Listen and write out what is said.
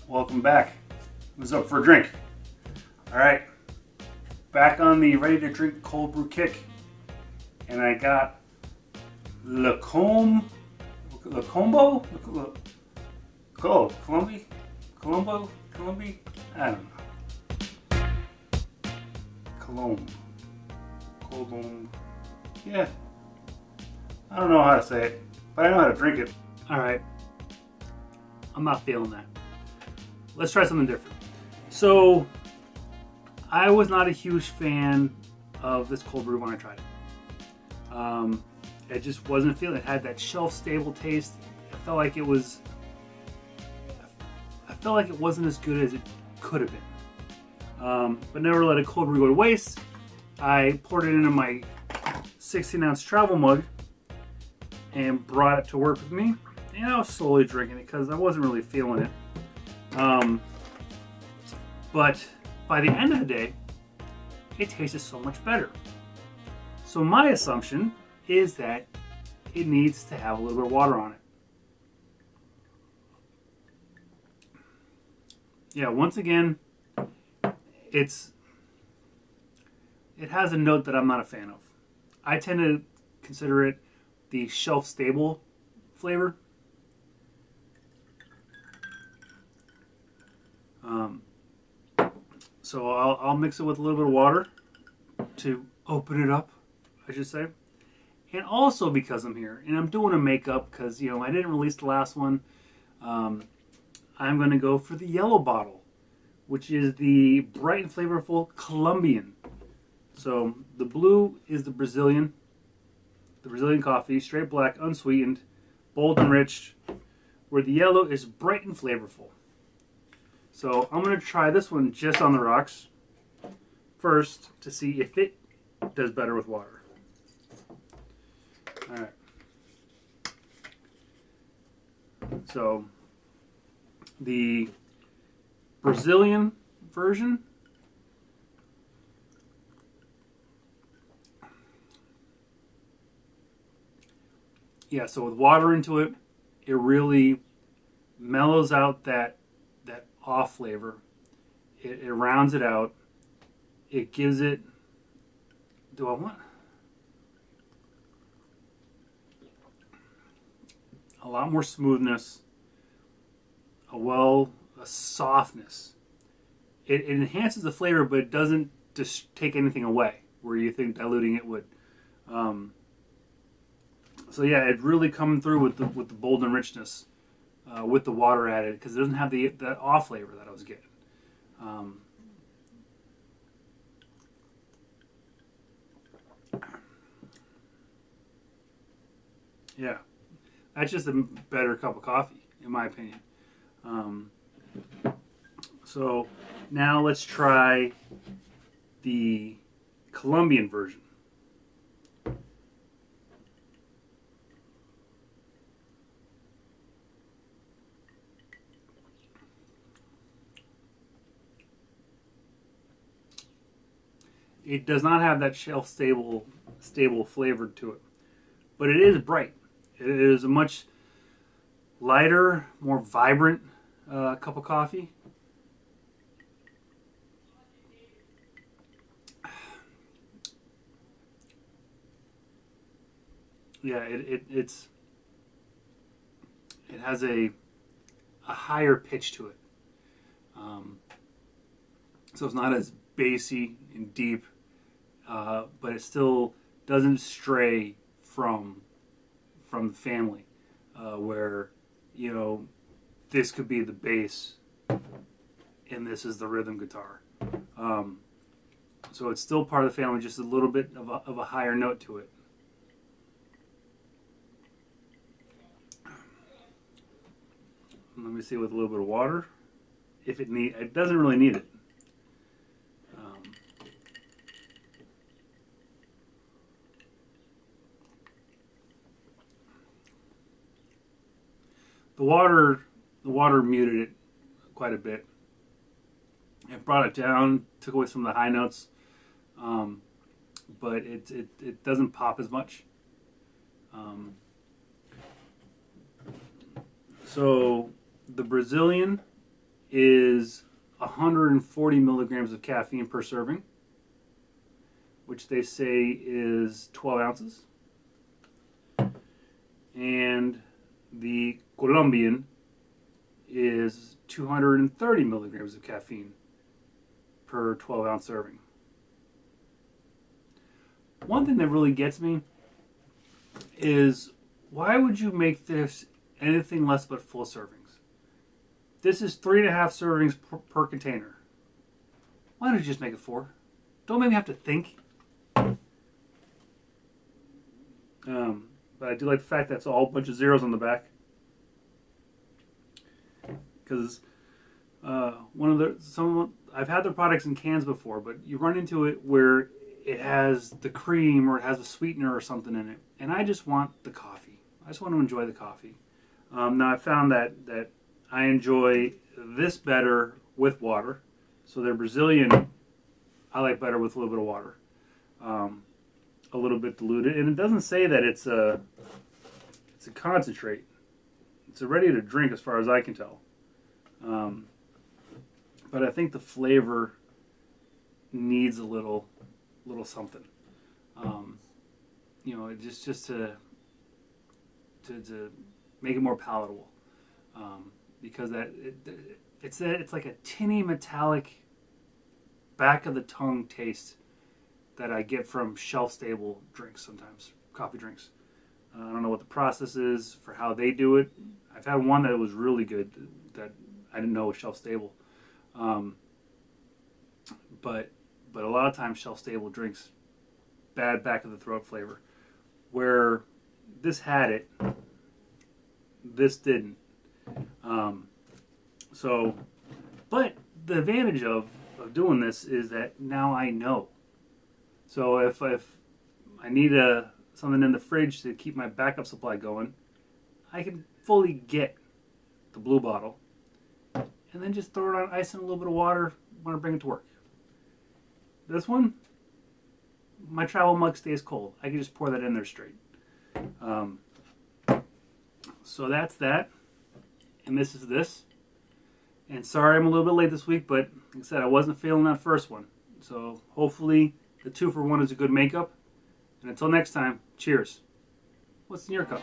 welcome back. Who's up for a drink? Alright, back on the ready to drink cold brew kick. And I got Colombe, Colombe? I don't know. Colombe. Yeah. I don't know how to say it, but I know how to drink it. Alright. I'm not feeling that. Let's try something different. So, I was not a huge fan of this cold brew when I tried it. It just wasn't feeling it. It had that shelf-stable taste. I felt like it wasn't as good as it could have been. But never let a cold brew go to waste. I poured it into my 16-ounce travel mug and brought it to work with me. And I was slowly drinking it because I wasn't really feeling it. But by the end of the day, it tasted so much better. So my assumption is that it needs to have a little bit of water on it. Yeah, once again, it has a note that I'm not a fan of. I tend to consider it the shelf-stable flavor. So I'll mix it with a little bit of water to open it up, I should say. And also because I'm here and I'm doing a makeup because, you know, I didn't release the last one, I'm going to go for the yellow bottle, which is the bright and flavorful Colombian. So the blue is the Brazilian coffee, straight black, unsweetened, bold and rich, where the yellow is bright and flavorful. So I'm going to try this one just on the rocks first to see if it does better with water. Alright. So the Brazilian version, yeah, so with water into it, it really mellows out that off flavor. It rounds it out. It gives it, do I want? A lot more smoothness, a softness. It enhances the flavor, but it doesn't just take anything away, where you think diluting it would. So yeah, it's really coming through with the bold and richness. With the water added, because it doesn't have that off flavor that I was getting. Yeah, that's just a better cup of coffee, in my opinion. So now let's try the Colombian version. It does not have that shelf-stable flavor to it, but it is bright. It is a much lighter, more vibrant cup of coffee. Yeah, it has a higher pitch to it, so it's not as bassy and deep. But it still doesn't stray from the family, where, you know, this could be the bass and this is the rhythm guitar. So it's still part of the family, just a little bit of a higher note to it. Let me see, with a little bit of water, if it doesn't really need it. The water muted it quite a bit. It brought it down, took away some of the high notes, but it doesn't pop as much. So the Brazilian is 140 milligrams of caffeine per serving, which they say is 12 ounces. And the Colombian is 230 milligrams of caffeine per 12-ounce serving. One thing that really gets me is, why would you make this anything less but full servings? This is 3.5 servings per container. Why don't you just make it 4? Don't make me have to think. But I do like the fact that it's all a bunch of zeros on the back. Because I've had their products in cans before, but you run into it where it has the cream or it has a sweetener or something in it, and I just want the coffee. I just want to enjoy the coffee. Now I found that I enjoy this better with water. So their Brazilian I like better with a little bit of water, a little bit diluted, and it doesn't say that it's a concentrate. It's a ready to drink as far as I can tell. But I think the flavor needs a little something. You know, just to make it more palatable. Because it's like a tinny metallic back of the tongue taste that I get from shelf stable drinks sometimes, coffee drinks. I don't know what the process is for how they do it. I've had one that was really good that I didn't know was shelf stable. But a lot of times shelf stable drinks bad back of the throat flavor. Where this had it, this didn't. But the advantage of doing this is that now I know. So if I need something in the fridge to keep my backup supply going, I can fully get the blue bottle and then just throw it on ice and a little bit of water when I bring it to work. This one, my travel mug stays cold. I can just pour that in there straight. So that's that. And this is this. And sorry I'm a little bit late this week, but like I said, I wasn't feeling that first one. So hopefully the 2-for-1 is a good makeup. And until next time, cheers. What's in your cup?